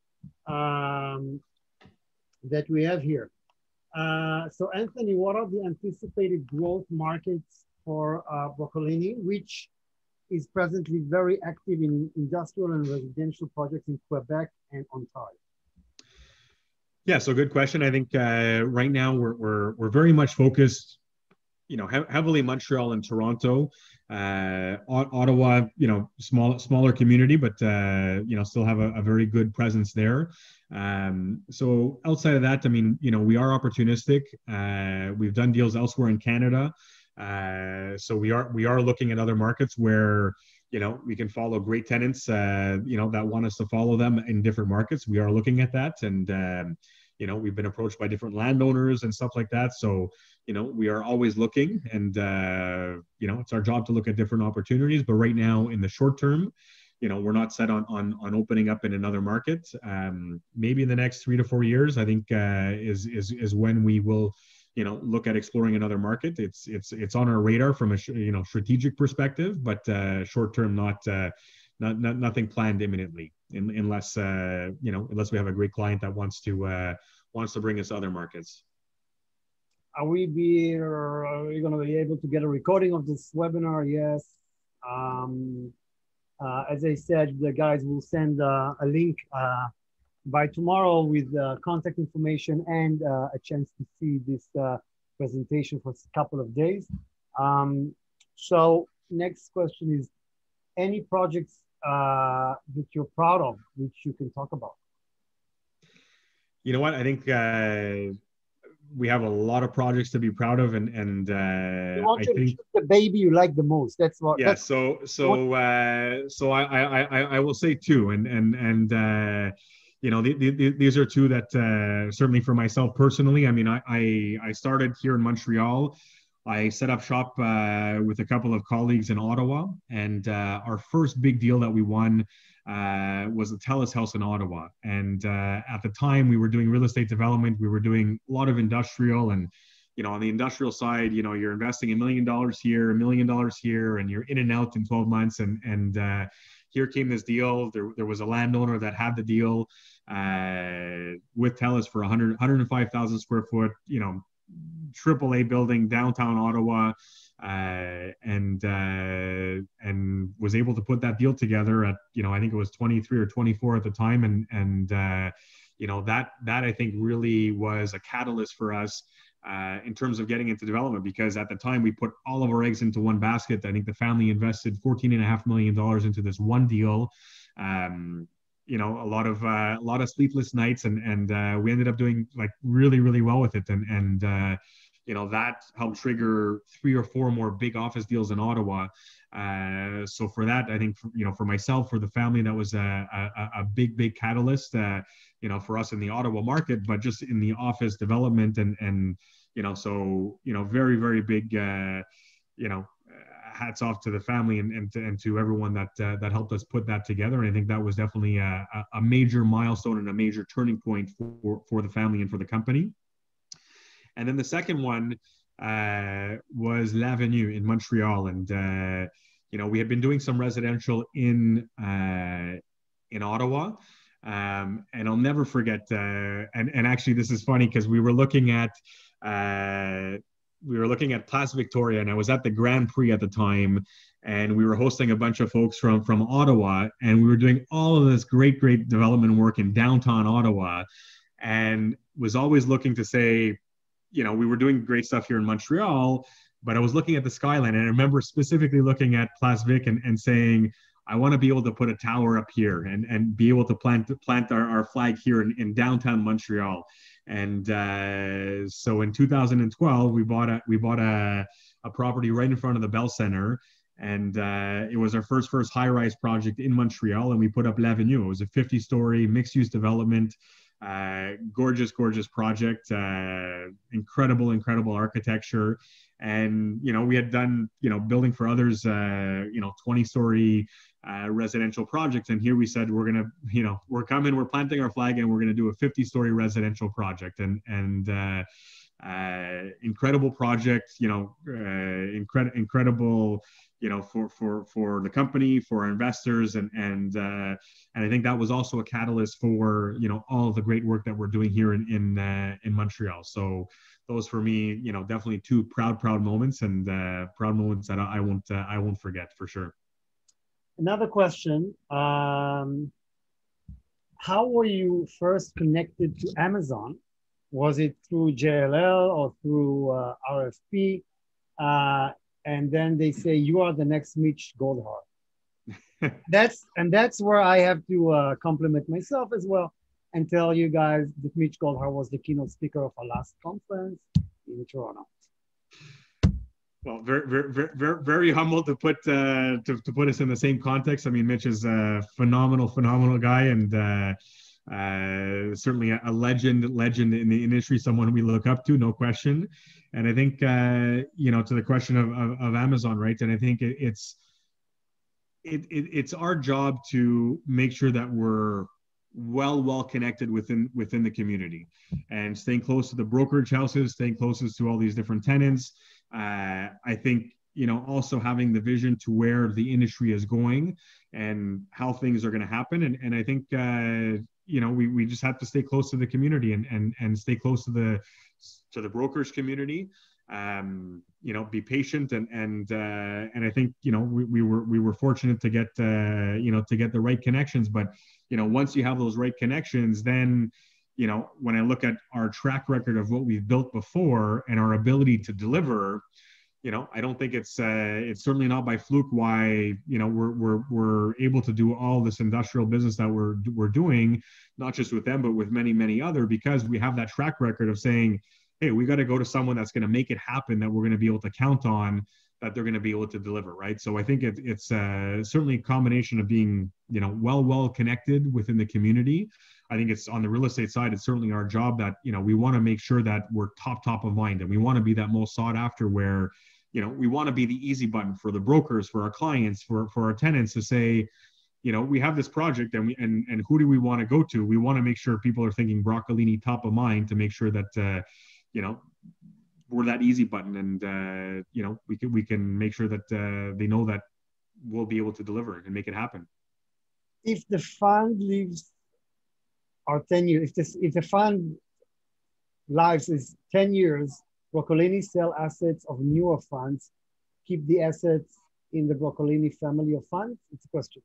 Speaker 1: that we have here. So Anthony, what are the anticipated growth markets for Broccolini, which is presently very active in industrial and residential projects in Quebec and Ontario?
Speaker 2: Yeah, so good question. I think right now we're very much focused, heavily Montreal and Toronto. Ottawa, smaller community, but still have a very good presence there. So outside of that, I mean, we are opportunistic. We've done deals elsewhere in Canada. So we are looking at other markets where we can follow great tenants, that want us to follow them in different markets. We are looking at that, and we've been approached by different landowners and stuff like that. So we are always looking, and it's our job to look at different opportunities. But right now, in the short term, we're not set on opening up in another market. Maybe in the next 3 to 4 years, I think is when we will look at exploring another market. It's on our radar from a strategic perspective, but short term, not nothing planned imminently, unless unless we have a great client that wants to bring us to other markets.
Speaker 1: Are we going to be able to get a recording of this webinar? Yes. As I said, the guys will send a link by tomorrow with contact information and a chance to see this presentation for a couple of days. So next question is, any projects that you're proud of, which you can talk about?
Speaker 2: You know what? I think we have a lot of projects to be proud of, and
Speaker 1: I think the baby you like the most. That's what.
Speaker 2: Yeah. So I will say two, and these are two that certainly for myself personally. I mean, I started here in Montreal. I set up shop with a couple of colleagues in Ottawa, and our first big deal that we won was the TELUS House in Ottawa. And at the time, we were doing real estate development. We were doing a lot of industrial, and on the industrial side, you're investing $1 million here, $1 million here, and you're in and out in 12 months. And here came this deal. There was a landowner that had the deal with TELUS for 105,000 square foot, AAA building, downtown Ottawa, and was able to put that deal together at, I think it was 23 or 24 at the time. And that I think really was a catalyst for us in terms of getting into development, because at the time we put all of our eggs into one basket. I think the family invested $14.5 million into this one deal. A lot of sleepless nights, and we ended up doing like really, really well with it. And that helped trigger 3 or 4 more big office deals in Ottawa. So for that, I think, for myself, for the family, that was a big catalyst, for us in the Ottawa market, but just in the office development and very, very big, hats off to the family and to everyone that helped us put that together. And I think that was definitely a major milestone and a major turning point for the family and for the company. And then the second one was L'Avenue in Montreal. And, we had been doing some residential in Ottawa. And I'll never forget, and actually this is funny because we were looking at Place Victoria, and I was at the Grand Prix at the time, and we were hosting a bunch of folks from Ottawa, and we were doing all of this great development work in downtown Ottawa, and was always looking to say, we were doing great stuff here in Montreal, but I was looking at the skyline, and I remember specifically looking at Place Vic and saying, I want to be able to put a tower up here and be able to plant our flag here in downtown Montreal. And so in 2012, we bought a property right in front of the Bell Center, and it was our first high-rise project in Montreal, and we put up L'Avenue. It was a 50-story mixed-use development, gorgeous project, incredible architecture. And we had done building for others 20-story residential projects, and here we said we're planting our flag, and we're going to do a 50-story residential project. And incredible project, incredible for the company, for our investors, and I think that was also a catalyst for all of the great work that we're doing here in Montreal. So those for me, definitely two proud moments, and proud moments that I won't forget for sure.
Speaker 1: Another question: how were you first connected to Amazon? Was it through JLL or through RFP? And then they say you are the next Mitch Goldhar. That's where I have to compliment myself as well and tell you guys that Mitch Goldhar was the keynote speaker of our last conference in Toronto.
Speaker 2: Well, very humble to put us in the same context. I mean, Mitch is a phenomenal guy, and certainly a legend in the industry, someone we look up to, no question. And I think to the question of Amazon, right? And I think it's our job to make sure that we're well connected within the community, and staying close to the brokerage houses, staying closest to all these different tenants. I think also having the vision to where the industry is going and how things are going to happen. And I think, we just have to stay close to the community and stay close to the brokers community. Be patient and I think, we were fortunate to get, to get the right connections, but, once you have those right connections, then, when I look at our track record of what we've built before and our ability to deliver, I don't think it's certainly not by fluke why, we're able to do all this industrial business that we're doing, not just with them, but with many, many other, because we have that track record of saying, hey, we got to go to someone that's going to make it happen, that we're going to be able to count on, that they're going to be able to deliver, right? So I think it's certainly a combination of being, well connected within the community. I think it's on the real estate side, it's certainly our job that, we want to make sure that we're top of mind, and we want to be that most sought after, where, we want to be the easy button for the brokers, for our clients, for our tenants to say, we have this project and who do we want to go to? We want to make sure people are thinking Broccolini top of mind, to make sure that, we're that easy button, and we can make sure that they know that we'll be able to deliver and make it happen.
Speaker 1: If the fund lives our 10 years, if the fund lives is 10 years, Broccolini sell assets of newer funds, keep the assets in the Broccolini family of funds? It's a question.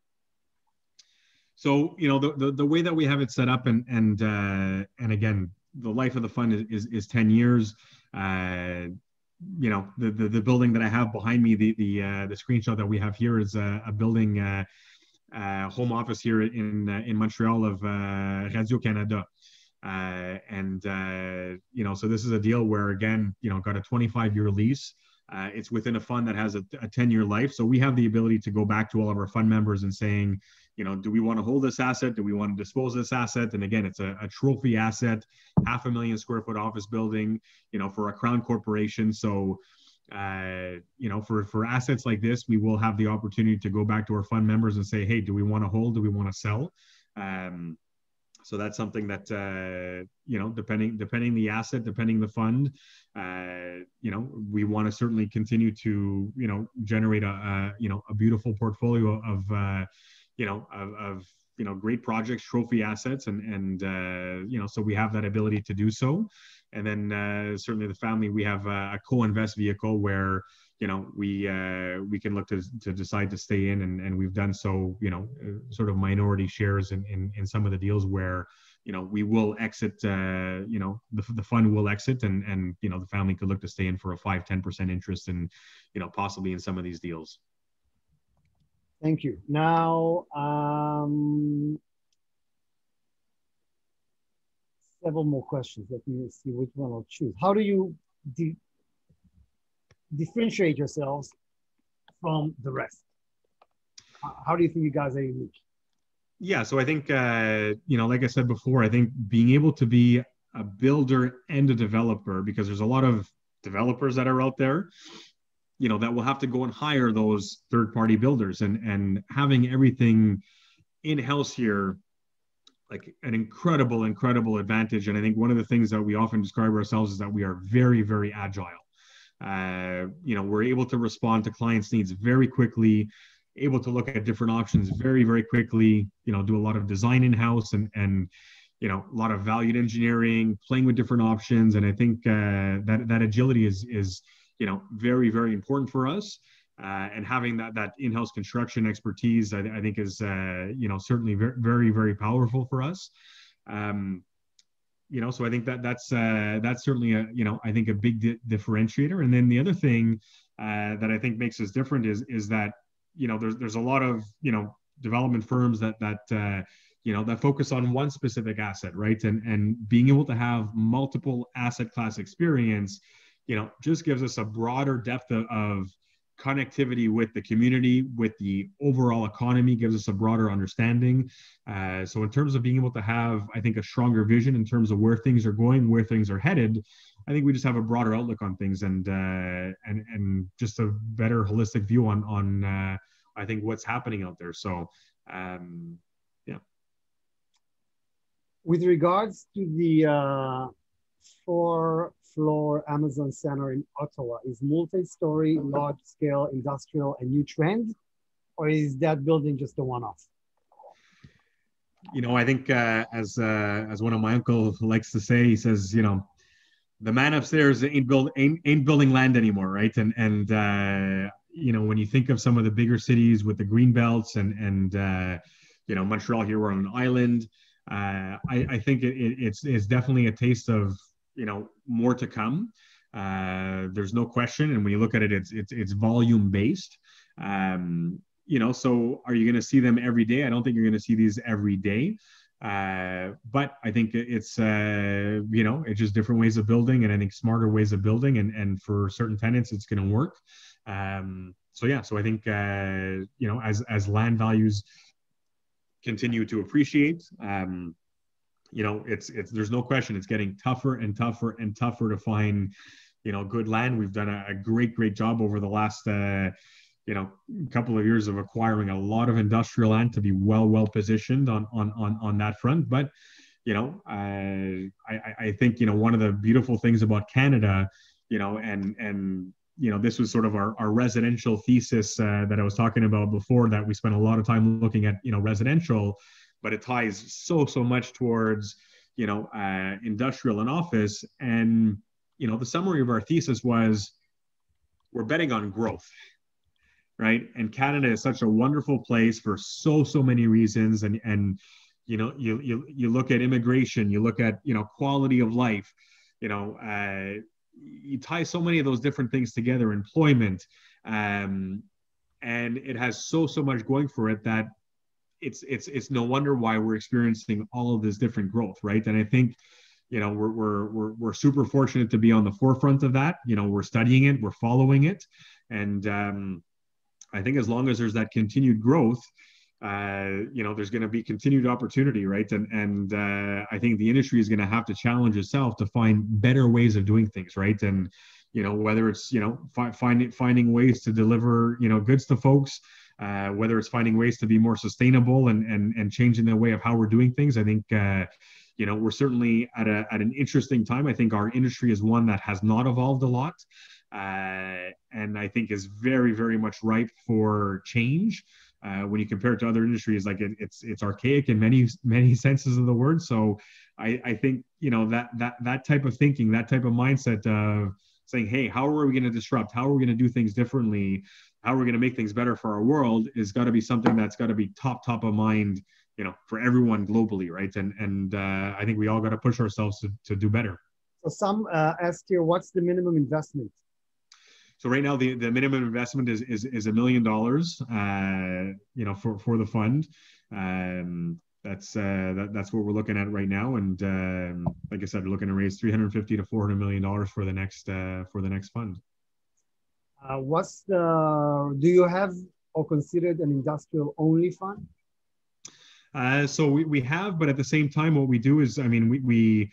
Speaker 2: So, the way that we have it set up, and again, the life of the fund is 10 years. The building that I have behind me, the screenshot that we have here is a building, home office here in Montreal of Radio Canada. So this is a deal where, again, got a 25-year lease. It's within a fund that has a 10-year life. So we have the ability to go back to all of our fund members and saying, do we want to hold this asset? Do we want to dispose of this asset? And again, it's a trophy asset, 500,000 square foot office building, for a Crown corporation. So, for assets like this, we will have the opportunity to go back to our fund members and say, hey, do we want to hold? Do we want to sell? So that's something that, depending the asset, depending the fund, we want to certainly continue to, generate a beautiful portfolio of great projects, trophy assets. So we have that ability to do so. And then certainly the family, we have a co-invest vehicle where, we can look to decide to stay in, and we've done so, sort of minority shares in some of the deals where, we will exit, the fund will exit, and the family could look to stay in for a 5-10% interest in, possibly in some of these deals.
Speaker 1: Thank you. Now, several more questions. Let me see which one I'll choose. How do you differentiate yourselves from the rest? How do you think you guys are unique?
Speaker 2: Yeah, so I think, like I said before, I think being able to be a builder and a developer, because there's a lot of developers that are out there, that will have to go and hire those third-party builders, and having everything in-house here, like an incredible advantage. And I think one of the things that we often describe ourselves is that we are very, very agile. We're able to respond to clients' needs very quickly, able to look at different options very, very quickly, do a lot of design in-house and a lot of valued engineering, playing with different options. And I think that agility is very, very important for us. And having that in-house construction expertise, I think is, certainly very, very, very powerful for us. So I think that's certainly I think a big differentiator. And then the other thing that I think makes us different is that, there's a lot of, development firms that focus on one specific asset, right? And being able to have multiple asset class experience, just gives us a broader depth of connectivity with the community, with the overall economy, gives us a broader understanding. So in terms of being able to have, I think, a stronger vision in terms of where things are going, where things are headed, I think we just have a broader outlook on things and just a better holistic view on I think what's happening out there. So, yeah.
Speaker 1: With regards to the floor Amazon Center in Ottawa. Is multi-story, large-scale industrial a new trend, or is that building just a one-off?
Speaker 2: You know, I think as one of my uncles likes to say, he says, you know, the man upstairs ain't building land anymore, right? And you know, when you think of some of the bigger cities with the green belts and you know, Montreal here, we're on an island. I think it's definitely a taste of, you know, more to come. There's no question, and when you look at it, it's volume based. You know, so are you going to see them every day? I don't think you're going to see these every day. But I think it's, you know, it's just different ways of building, and I think smarter ways of building, and for certain tenants, it's going to work. So yeah, so I think, you know, as land values continue to appreciate, you know, there's no question it's getting tougher and tougher and tougher to find, you know, good land. We've done a great job over the last, you know, couple of years of acquiring a lot of industrial land to be well positioned on that front. But, you know, I think, you know, one of the beautiful things about Canada, you know, and you know, this was sort of our residential thesis that I was talking about before, that we spent a lot of time looking at, you know, residential, but it ties so much towards, you know, industrial and office. And, you know, the summary of our thesis was, we're betting on growth. Right. And Canada is such a wonderful place for so many reasons. And, you know, you look at immigration, you look at, you know, quality of life, you know, you tie so many of those different things together, employment, and it has so much going for it that it's no wonder why we're experiencing all of this different growth. Right. And I think, you know, we're super fortunate to be on the forefront of that. You know, we're studying it, we're following it. And, I think as long as there's that continued growth, you know, there's going to be continued opportunity, right? And I think the industry is going to have to challenge itself to find better ways of doing things, right? And, you know, whether it's, you know, finding ways to deliver, you know, goods to folks, whether it's finding ways to be more sustainable and changing the way of how we're doing things. I think, you know, we're certainly at an interesting time. I think our industry is one that has not evolved a lot. And I think is very much ripe for change. When you compare it to other industries, like it's archaic in many senses of the word. So I think, you know, that type of thinking, that type of mindset of saying, hey, how are we going to disrupt? How are we going to do things differently? How are we going to make things better for our world is got to be something that's got to be top of mind, you know, for everyone globally, right? And I think we all got to push ourselves to do better.
Speaker 1: So some ask here, what's the minimum investment?
Speaker 2: So right now, the minimum investment is $1 million, you know, for the fund. That's what we're looking at right now. And like I said, we're looking to raise $350 to $400 million for the next fund.
Speaker 1: Do you have or considered an industrial only fund?
Speaker 2: So we have, but at the same time, what we do is, I mean, we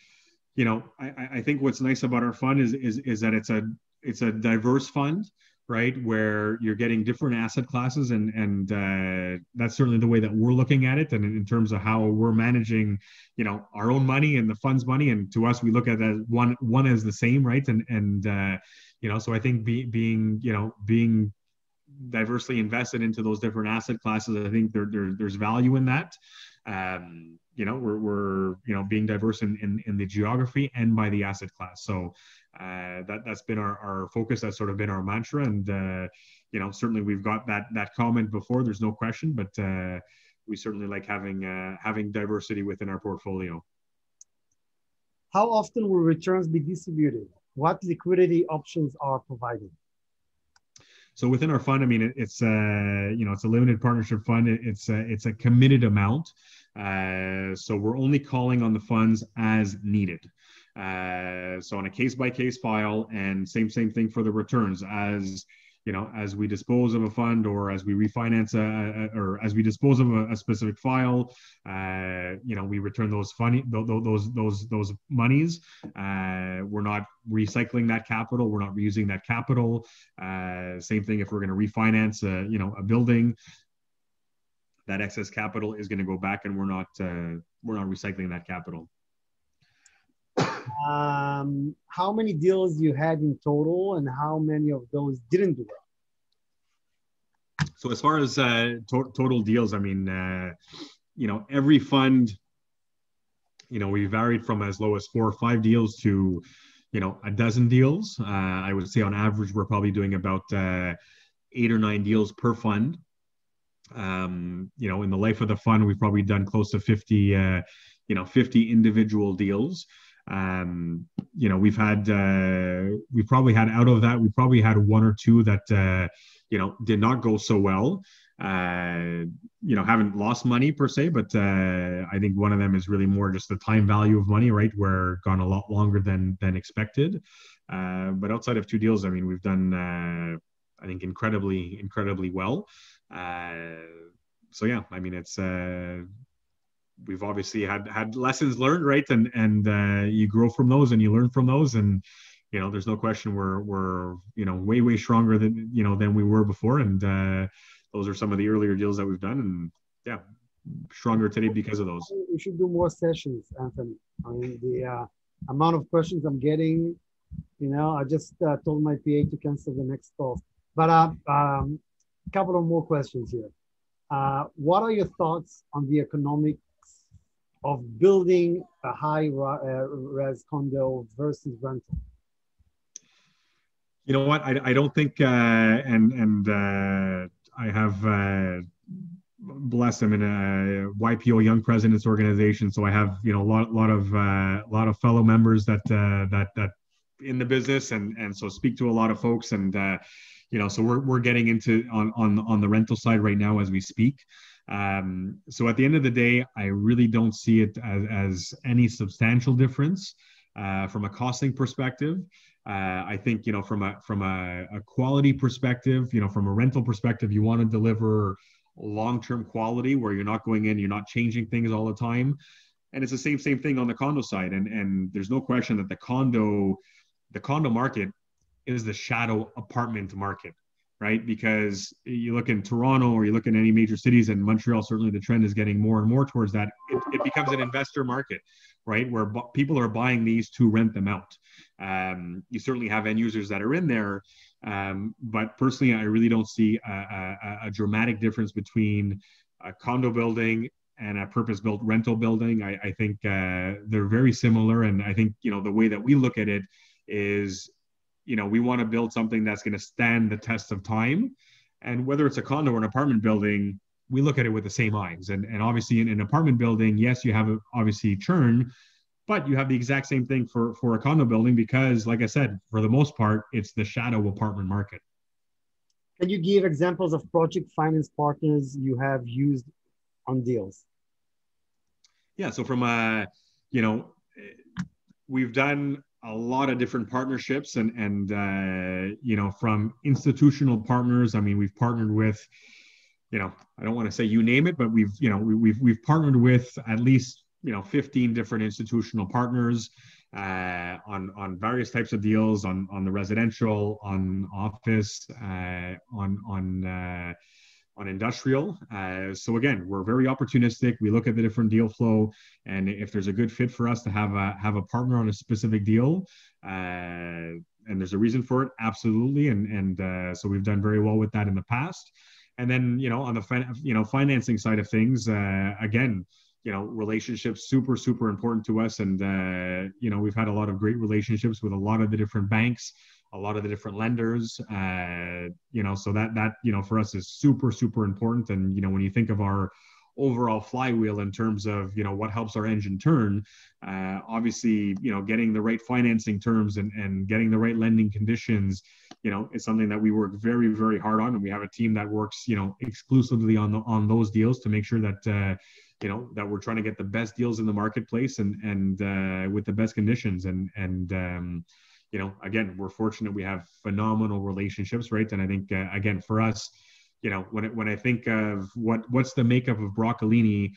Speaker 2: you know, I think what's nice about our fund is that it's a diverse fund, right? Where you're getting different asset classes, and that's certainly the way that we're looking at it. And in terms of how we're managing, you know, our own money and the fund's money, and to us, we look at that one as the same, right? And you know, so I think being diversely invested into those different asset classes, I think there's value in that. You know, we're you know, being diverse in the geography and by the asset class. So that's been our focus. That's sort of been our mantra. And you know, certainly we've got that comment before. There's no question, but we certainly like having diversity within our portfolio.
Speaker 1: How often will returns be distributed? What liquidity options are provided?
Speaker 2: So within our fund, I mean, it's you know, it's a limited partnership fund. It's a committed amount. So we're only calling on the funds as needed. So on a case-by-case file, and same thing for the returns. As you know, as we dispose of a fund, or as we refinance or as we dispose of a specific file, you know, we return those monies. We're not recycling that capital. We're not reusing that capital. Same thing if we're going to refinance, you know, a building. That excess capital is going to go back, and we're not recycling that capital.
Speaker 1: How many deals you had in total, and how many of those didn't do well?
Speaker 2: So as far as total deals, I mean, every fund, we varied from as low as 4 or 5 deals to, a dozen deals. I would say on average, we're probably doing about 8 or 9 deals per fund. In the life of the fund, we've probably done close to 50, 50 individual deals. We've probably had out of that, we probably had 1 or 2 that, did not go so well. Haven't lost money per se, but I think one of them is really more just the time value of money, right? Where gone a lot longer than expected. But outside of 2 deals, I mean, we've done, I think, incredibly well. So yeah, I mean, it's we've obviously had lessons learned, right? And you grow from those and you learn from those, and there's no question we're way stronger than we were before, and those are some of the earlier deals that we've done, and yeah, stronger today because of those.
Speaker 1: We should do more sessions, Anthony. I mean, the amount of questions I'm getting, I just told my PA to cancel the next call. But a couple of more questions here. What are your thoughts on the economics of building a high res condo versus rental?
Speaker 2: You know what? I don't think, and I have, blessed, I'm in a YPO Young Presidents Organization, so I have a lot of fellow members that in the business, and so speak to a lot of folks, and so we're getting into on the rental side right now as we speak. So at the end of the day, I really don't see it as any substantial difference from a costing perspective. I think, from a quality perspective, from a rental perspective, you want to deliver long-term quality where you're not going in, you're not changing things all the time. And it's the same thing on the condo side. And there's no question that the condo market is the shadow apartment market, right? Because you look in Toronto or you look in any major cities, and Montreal, certainly the trend is getting more and more towards that. It becomes an investor market, right? Where people are buying these to rent them out. You certainly have end users that are in there. But personally, I really don't see a dramatic difference between a condo building and a purpose-built rental building. I think they're very similar. And I think, the way that we look at it is, we want to build something that's going to stand the test of time. And whether it's a condo or an apartment building, we look at it with the same eyes. And obviously in an apartment building, yes, you have obviously churn, but you have the exact same thing for a condo building, because like I said, for the most part, it's the shadow apartment market.
Speaker 1: Can you give examples of project finance partners you have used on deals?
Speaker 2: Yeah, so from we've done a lot of different partnerships, and from institutional partners. I mean, we've partnered with, I don't want to say you name it, but we've partnered with at least 15 different institutional partners on various types of deals, on the residential, on office, on industrial. So again, we're very opportunistic. We look at the different deal flow, and if there's a good fit for us to have a partner on a specific deal, and there's a reason for it, absolutely. And so we've done very well with that in the past. And then, on the financing side of things, again, relationships, super important to us. And, we've had a lot of great relationships with a lot of the different banks, a lot of the different lenders, so that for us is super important. And, when you think of our overall flywheel in terms of, what helps our engine turn, obviously, getting the right financing terms and getting the right lending conditions, is something that we work very, very hard on. And we have a team that works, exclusively on those deals to make sure that, that we're trying to get the best deals in the marketplace and with the best conditions. And again, we're fortunate we have phenomenal relationships, right? And I think, again, for us, when I think of what's the makeup of Broccolini,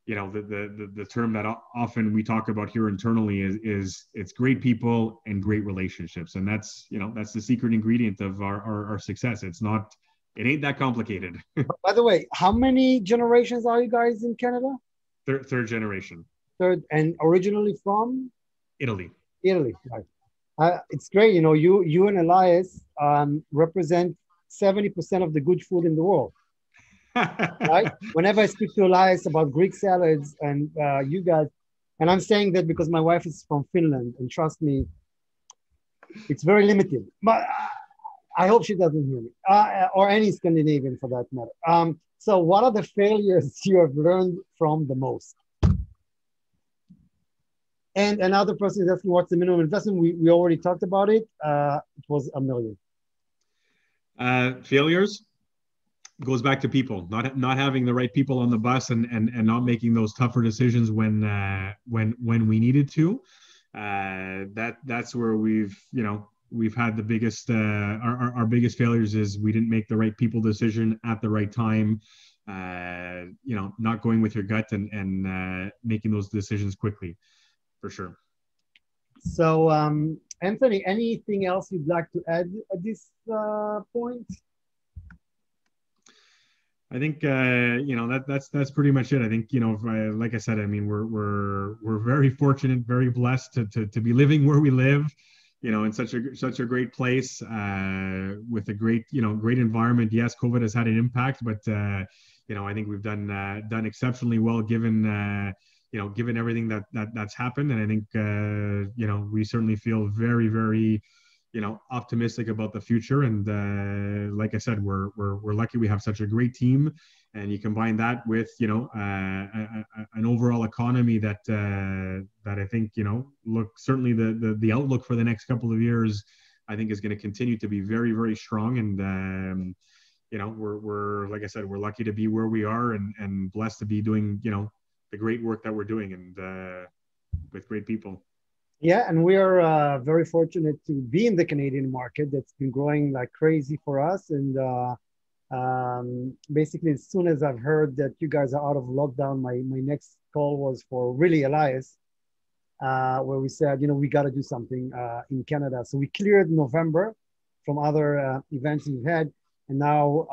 Speaker 2: the term that often we talk about here internally is it's great people and great relationships. And that's the secret ingredient of our success. It ain't that complicated.
Speaker 1: By the way, how many generations are you guys in Canada?
Speaker 2: Third generation.
Speaker 1: Third, and originally from?
Speaker 2: Italy.
Speaker 1: Italy, right. It's great. You know, you and Elias represent 70% of the good food in the world, right? Whenever I speak to Elias about Greek salads and you guys, and I'm saying that because my wife is from Finland, and trust me, it's very limited. But I hope she doesn't hear me, or any Scandinavian for that matter. So what are the failures you have learned from the most? And another person is asking, what's the minimum investment? We already talked about it. It was $1 million.
Speaker 2: Failures goes back to people, not having the right people on the bus, and not making those tougher decisions when we needed to. That's where we've had the biggest our biggest failures is we didn't make the right people decision at the right time. Not going with your gut and making those decisions quickly, for sure.
Speaker 1: So, Anthony, anything else you'd like to add at this point?
Speaker 2: I think that's pretty much it. I think like I said, I mean we're very fortunate, very blessed to be living where we live, in such a great place, with a great great environment. Yes, COVID has had an impact, but I think we've done exceptionally well given given everything that's happened. And I think we certainly feel very, very optimistic about the future. And like I said, we're lucky we have such a great team, and you combine that with an overall economy that I think look, certainly the outlook for the next couple of years I think is going to continue to be very, very strong. And we're like I said, we're lucky to be where we are, and blessed to be doing the great work that we're doing, and with great people.
Speaker 1: Yeah, and we are very fortunate to be in the Canadian market that's been growing like crazy for us. And basically, as soon as I've heard that you guys are out of lockdown, my next call was for really Elias, where we said, we got to do something in Canada. So we cleared November from other events we've had. And now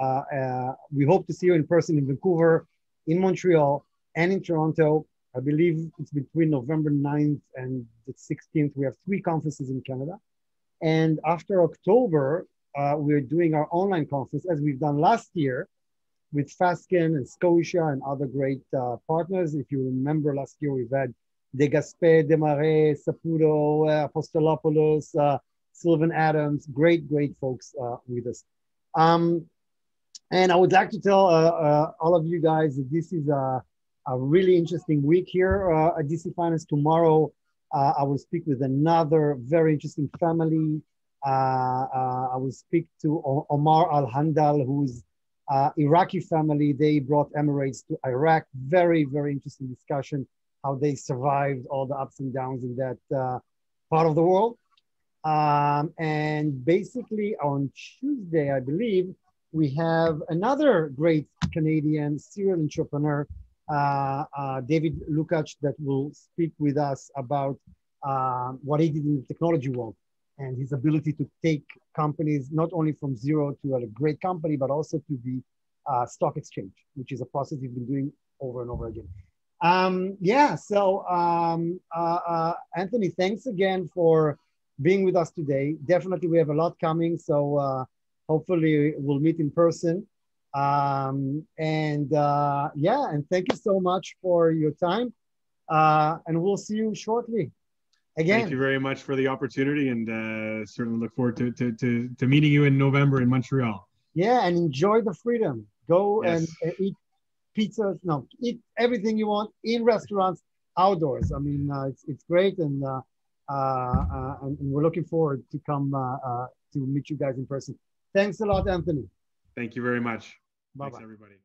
Speaker 1: we hope to see you in person in Vancouver, in Montreal, and in Toronto. I believe it's between November 9th and the 16th. We have 3 conferences in Canada. And after October, we're doing our online conference, as we've done last year, with Fasken and Scotia and other great partners. If you remember, last year we've had De Gaspé, Desmarais, Saputo, Apostolopoulos, Sylvan Adams, great folks with us. And I would like to tell all of you guys that this is a really interesting week here at DC Finance. Tomorrow, I will speak with another very interesting family. I will speak to Omar Al-Handal, who's Iraqi family. They brought Emirates to Iraq. Very, very interesting discussion, how they survived all the ups and downs in that part of the world. And basically on Tuesday, I believe, we have another great Canadian serial entrepreneur, David Lukacs, that will speak with us about what he did in the technology world and his ability to take companies not only from zero to a great company, but also to the stock exchange, which is a process he's been doing over and over again. Anthony, thanks again for being with us today. Definitely we have a lot coming, so hopefully we'll meet in person. And thank you so much for your time. And we'll see you shortly again.
Speaker 2: Thank you very much for the opportunity, and certainly look forward to meeting you in November in Montreal.
Speaker 1: Yeah, and enjoy the freedom. Go and eat pizzas. No, eat everything you want in restaurants, outdoors. I mean, it's great, and we're looking forward to come to meet you guys in person. Thanks a lot, Anthony.
Speaker 2: Thank you very much.
Speaker 1: Bye-bye.
Speaker 2: Thanks, everybody.